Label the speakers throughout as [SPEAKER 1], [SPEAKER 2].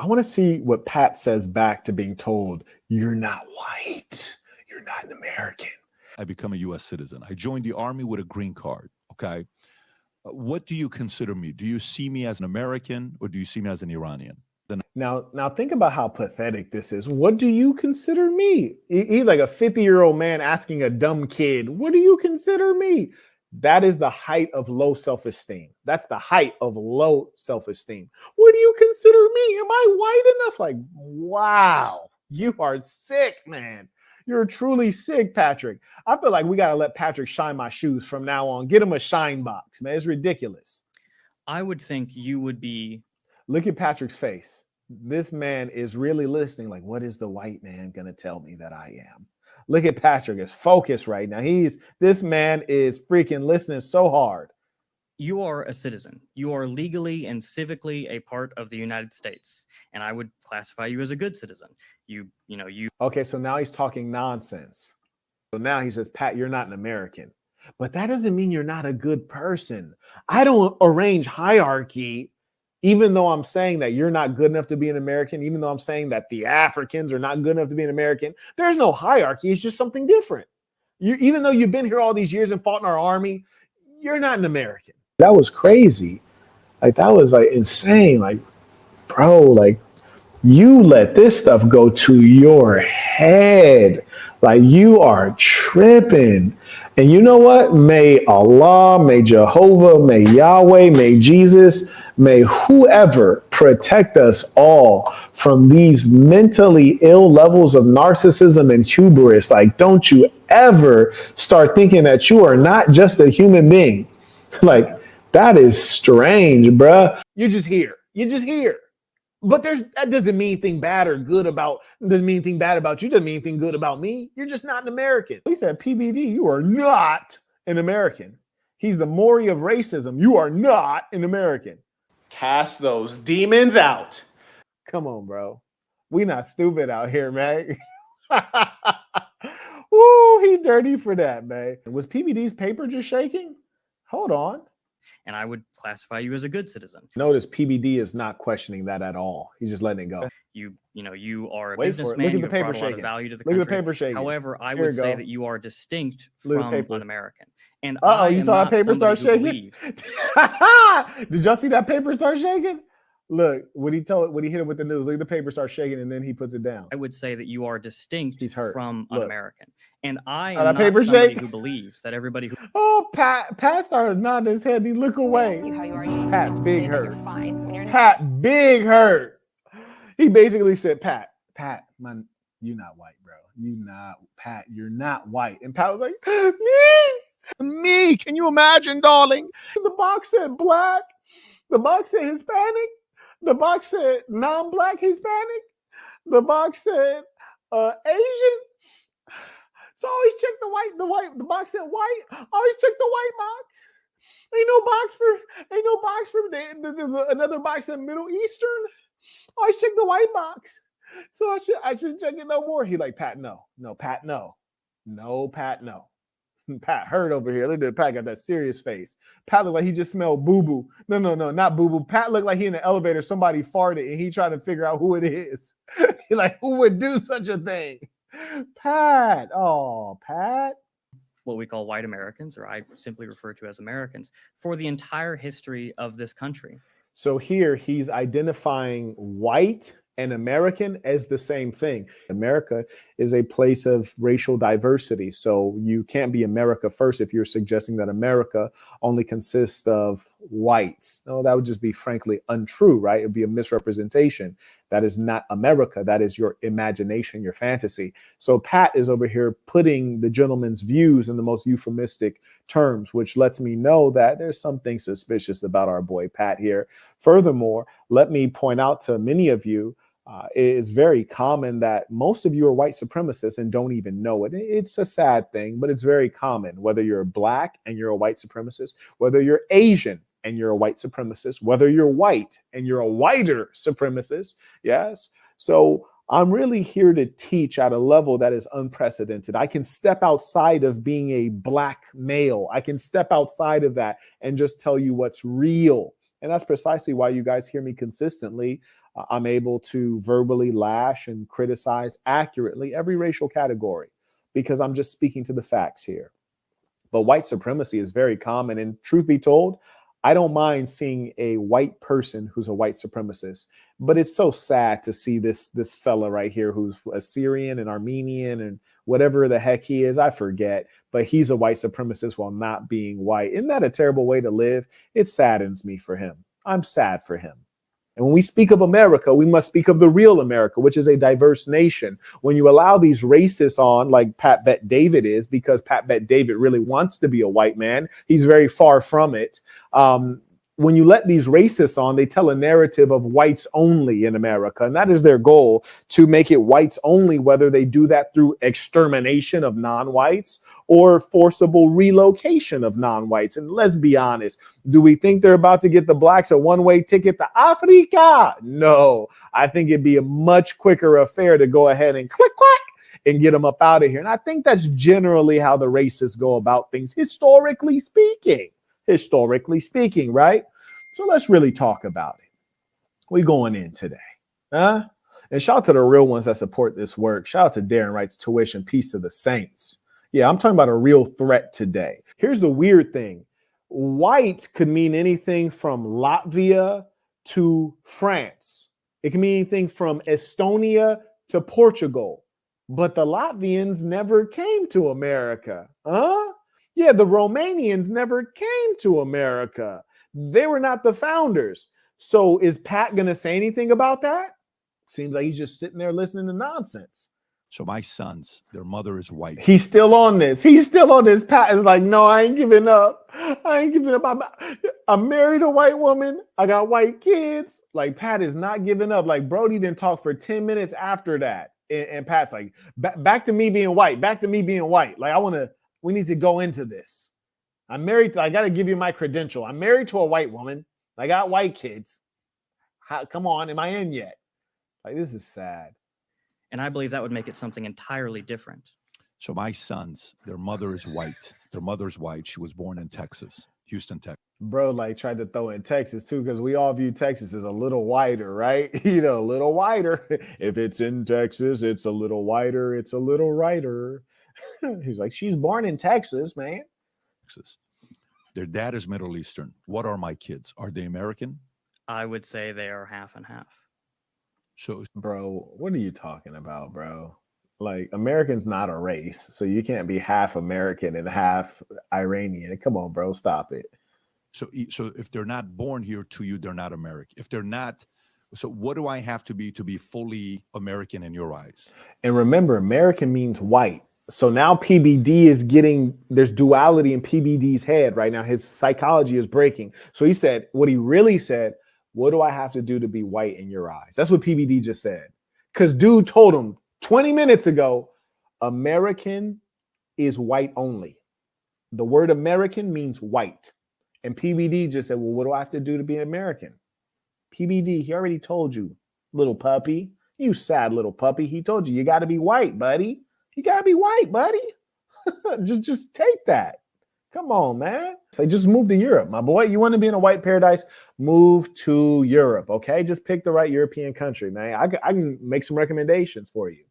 [SPEAKER 1] want to see what Pat says back to being told, you're not white. You're not an American.
[SPEAKER 2] I become a U.S. citizen. I joined the Army with a green card, okay? What do you consider me? Do you see me as an American or do you see me as an Iranian?
[SPEAKER 1] Now think about how pathetic this is. What do you consider me? He's like a 50-year-old man asking a dumb kid, what do you consider me? That is the height of low self-esteem. That's the height of low self-esteem. What do you consider me? Am I white enough? Like, wow, you are sick, man. You're truly sick, Patrick. I feel like we got to let Patrick shine my shoes from now on. Get him a shine box, man. It's ridiculous.
[SPEAKER 3] I would think you would be.
[SPEAKER 1] Look at Patrick's face. This man is really listening. Like, what is the white man going to tell me that I am? Look at Patrick. Is focused right now. This man is freaking listening so hard.
[SPEAKER 3] You are a citizen. You are legally and civically a part of the United States. And I would classify you as a good citizen. You.
[SPEAKER 1] Okay, so now he's talking nonsense. So now he says, Pat, you're not an American. But that doesn't mean you're not a good person. I don't arrange hierarchy, even though I'm saying that you're not good enough to be an American, even though I'm saying that the Africans are not good enough to be an American. There's no hierarchy. It's just something different. Even though you've been here all these years and fought in our army, you're not an American. That was crazy. Like, that was like insane. Like, bro, like, you let this stuff go to your head. Like, you are tripping. And you know what? May Allah, may Jehovah, may Yahweh, may Jesus, may whoever protect us all from these mentally ill levels of narcissism and hubris. Like, don't you ever start thinking that you are not just a human being. Like, that is strange, bruh. You're just here. You're just here. But that doesn't mean anything bad or good about, doesn't mean anything bad about you, doesn't mean anything good about me. You're just not an American. He said, PBD, you are not an American. He's the Maury of racism. You are not an American. Cast those demons out. Come on, bro. We not stupid out here, man. Woo, he dirty for that, man. Was PBD's paper just shaking? Hold on.
[SPEAKER 3] And I would classify you as a good citizen.
[SPEAKER 1] Notice PBD is not questioning that at all. He's just letting it go.
[SPEAKER 3] You are a
[SPEAKER 1] Wait
[SPEAKER 3] businessman.
[SPEAKER 1] Look at the paper
[SPEAKER 3] brought a lot
[SPEAKER 1] shaking.
[SPEAKER 3] of value to the
[SPEAKER 1] Look
[SPEAKER 3] country.
[SPEAKER 1] at the paper shaking.
[SPEAKER 3] However, I would say that you are distinct from an American. And
[SPEAKER 1] you saw that paper start shaking? Did y'all see that paper start shaking? Look, when he hit him with the news, look at the paper start shaking and then he puts it down.
[SPEAKER 3] I would say that you are distinct from an American. And I
[SPEAKER 1] am
[SPEAKER 3] not
[SPEAKER 1] paper
[SPEAKER 3] somebody
[SPEAKER 1] shake?
[SPEAKER 3] who believes that everybody who...
[SPEAKER 1] Oh, Pat started nodding his head and he look away. Pat big hurt. Pat big hurt. He basically said, Pat, man, you're not white, bro. You're not white. And Pat was like, me. Can you imagine, darling? The box said black. The box said Hispanic. The box said non-black Hispanic. The box said Asian. So always check the box said white. Always check the white box. Ain't no box for there's another box that Middle Eastern. Always check the white box. So I should check it no more. He like, Pat, no, Pat, no. No, Pat, no. Pat hurt over here. Look at Pat got that serious face. Pat looked like he just smelled boo-boo. No, not boo-boo. Pat looked like he in the elevator, somebody farted and he trying to figure out who it is. He like, who would do such a thing? Pat. Oh, Pat.
[SPEAKER 3] What we call white Americans, or I simply refer to as Americans, for the entire history of this country.
[SPEAKER 1] So here he's identifying white and American as the same thing. America is a place of racial diversity. So you can't be America first if you're suggesting that America only consists of whites. No, that would just be frankly untrue, right? It'd be a misrepresentation. That is not America. That is your imagination, your fantasy. So Pat is over here putting the gentleman's views in the most euphemistic terms, which lets me know that there's something suspicious about our boy Pat here. Furthermore, let me point out to many of you, it is very common that most of you are white supremacists and don't even know it. It's a sad thing, but it's very common, whether you're black and you're a white supremacist, whether you're Asian and you're a white supremacist, whether you're white and you're a whiter supremacist. Yes. So I'm really here to teach at a level that is unprecedented. I can step outside of being a black male. I can step outside of that and just tell you what's real. And that's precisely why you guys hear me consistently I'm able to verbally lash and criticize accurately every racial category because I'm just speaking to the facts here. But white supremacy is very common. And truth be told, I don't mind seeing a white person who's a white supremacist. But it's so sad to see this fella right here who's Assyrian and Armenian and whatever the heck he is, I forget. But he's a white supremacist while not being white. Isn't that a terrible way to live? It saddens me for him. I'm sad for him. And when we speak of America, we must speak of the real America, which is a diverse nation. When you allow these racists on, like Pat Bet David is, because Pat Bet David really wants to be a white man, he's very far from it. When you let these racists on, they tell a narrative of whites only in America. And that is their goal, to make it whites only, whether they do that through extermination of non-whites or forcible relocation of non-whites. And let's be honest, do we think they're about to get the blacks a one-way ticket to Africa? No, I think it'd be a much quicker affair to go ahead and click, clack, and get them up out of here. And I think that's generally how the racists go about things, historically speaking. Right? So let's really talk about it. We going in today, huh? And shout out to the real ones that support this work. Shout out to Darren Wright's Tuition, peace to the saints. Yeah, I'm talking about a real threat today. Here's the weird thing. White could mean anything from Latvia to France. It can mean anything from Estonia to Portugal. But the Latvians never came to America, huh? Yeah, the Romanians never came to America. They were not the founders. So is Pat going to say anything about that? Seems like he's just sitting there listening to nonsense.
[SPEAKER 2] So my sons, their mother is white.
[SPEAKER 1] He's still on this. Pat is like, no, I ain't giving up. I'm married a white woman. I got white kids. Like, Pat is not giving up. Like, Brody didn't talk for 10 minutes after that. And Pat's like, back to me being white. Like, we need to go into this. I'm married. I got to give you my credential. I'm married to a white woman. I got white kids. Come on. Am I in yet? Like, this is sad.
[SPEAKER 3] And I believe that would make it something entirely different.
[SPEAKER 2] So my sons, their mother is white. Their mother's white. She was born in Texas, Houston, Texas.
[SPEAKER 1] Bro, like, tried to throw in Texas too, because we all view Texas as a little whiter, right? A little whiter. If it's in Texas, it's a little whiter. It's a little righter. He's like, she's born in Texas, man.
[SPEAKER 2] Texas. Their dad is Middle Eastern. What are my kids? Are they American?
[SPEAKER 3] I would say they are half and half.
[SPEAKER 2] So,
[SPEAKER 1] bro, what are you talking about, bro? Like, American's not a race, so you can't be half American and half Iranian. Come on, bro, stop it.
[SPEAKER 2] So if they're not born here to you, they're not American. If they're not, so what do I have to be fully American in your eyes?
[SPEAKER 1] And remember, American means white. So now PBD is there's duality in PBD's head right now. His psychology is breaking. So he said, what he really said, what do I have to do to be white in your eyes? That's what PBD just said. Because dude told him 20 minutes ago, American is white only. The word American means white. And PBD just said, well, what do I have to do to be American? PBD, he already told you, little puppy. You sad little puppy. He told you got to be white, buddy. You got to be white, buddy. just take that. Come on, man. It's like, just move to Europe, my boy. You want to be in a white paradise? Move to Europe, okay? Just pick the right European country, man. I can make some recommendations for you.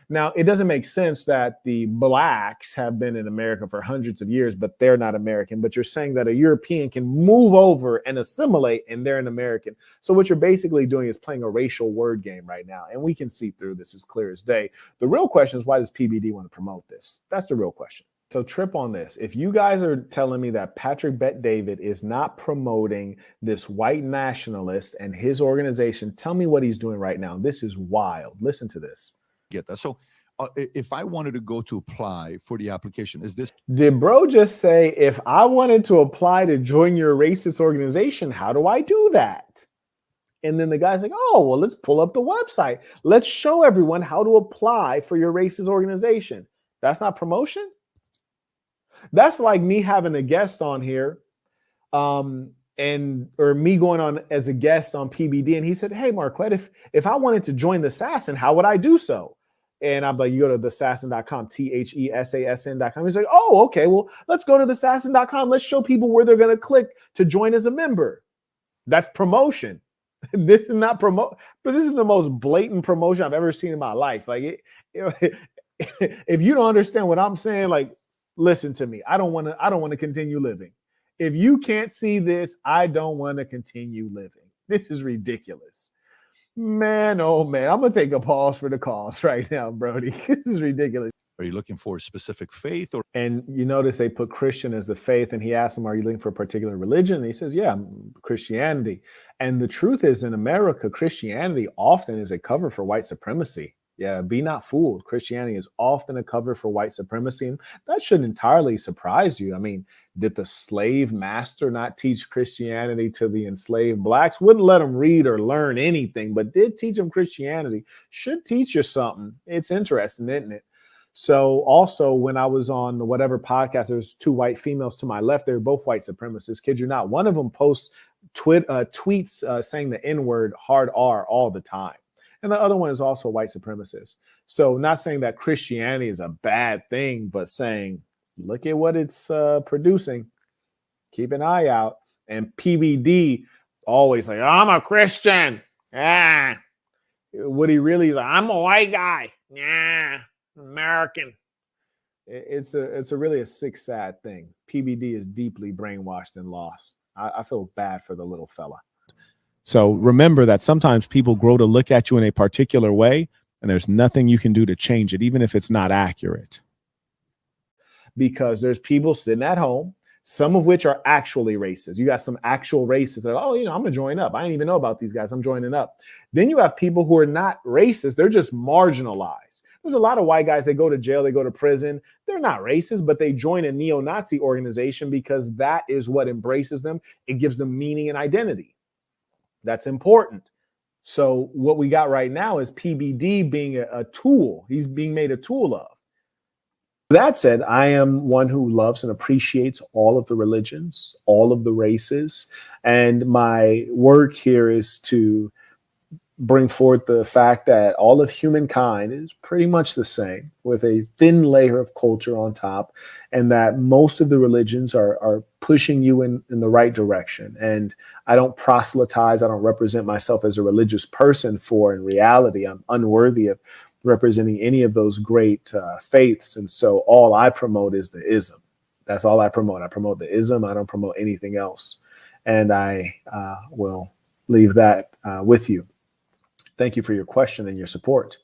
[SPEAKER 1] Now, it doesn't make sense that the blacks have been in America for hundreds of years, but they're not American. But you're saying that a European can move over and assimilate, and they're an American. So what you're basically doing is playing a racial word game right now. And we can see through this as clear as day. The real question is, why does PBD want to promote this? That's the real question. So trip on this. If you guys are telling me that Patrick Bet David is not promoting this white nationalist and his organization, tell me what he's doing right now. This is wild. Listen to this.
[SPEAKER 2] Get that. So if I wanted to go to apply for the application,
[SPEAKER 1] did bro just say, if I wanted to apply to join your racist organization, how do I do that? And then the guy's like, oh, well, let's pull up the website. Let's show everyone how to apply for your racist organization. That's not promotion. That's like me having a guest on here or me going on as a guest on PBD. And he said, hey, Marquette, if I wanted to join the Assassin, how would I do so? And I'm like, you go to thesassin.com, THESASN.com. He's like, oh, okay, well, let's go to thesassin.com. Let's show people where they're going to click to join as a member. That's promotion. This is not promote, but this is the most blatant promotion I've ever seen in my life. Like, if you don't understand what I'm saying, like, listen to me. I don't want to continue living. If you can't see this, I don't want to continue living. This is ridiculous. Man, oh man, I'm gonna take a pause for the cause right now, Brody. This is ridiculous.
[SPEAKER 2] Are you looking for a specific faith or?
[SPEAKER 1] And you notice they put Christian as the faith, and he asked him, are you looking for a particular religion? And he says, yeah, Christianity. And the truth is, in America, Christianity often is a cover for white supremacy. Yeah, be not fooled. Christianity is often a cover for white supremacy. And that should entirely surprise you. I mean, did the slave master not teach Christianity to the enslaved blacks? Wouldn't let them read or learn anything, but did teach them Christianity. Should teach you something. It's interesting, isn't it? So also, when I was on the whatever podcast, there's two white females to my left. They're both white supremacists. Kid you not. One of them posts tweets saying the N-word, hard R, all the time. And the other one is also a white supremacist. So not saying that Christianity is a bad thing, but saying, look at what it's producing. Keep an eye out. And PBD always like, I'm a Christian. Yeah. What he really is like, I'm a white guy. Yeah. American. It's really a sick, sad thing. PBD is deeply brainwashed and lost. I feel bad for the little fella. So remember that sometimes people grow to look at you in a particular way, and there's nothing you can do to change it, even if it's not accurate. Because there's people sitting at home, some of which are actually racist. You got some actual racists that are, oh, I'm going to join up. I didn't even know about these guys. I'm joining up. Then you have people who are not racist. They're just marginalized. There's a lot of white guys that go to jail, they go to prison. They're not racist, but they join a neo-Nazi organization because that is what embraces them. It gives them meaning and identity. That's important. So what we got right now is PBD being a tool. He's being made a tool of. That said, I am one who loves and appreciates all of the religions, all of the races. And my work here is to bring forth the fact that all of humankind is pretty much the same, with a thin layer of culture on top, and that most of the religions are pushing you in the right direction. And I don't proselytize. I don't represent myself as a religious person, for in reality, I'm unworthy of representing any of those great faiths. And so all I promote is the ism. That's all I promote. I promote the ism. I don't promote anything else. And I will leave that with you. Thank you for your question and your support.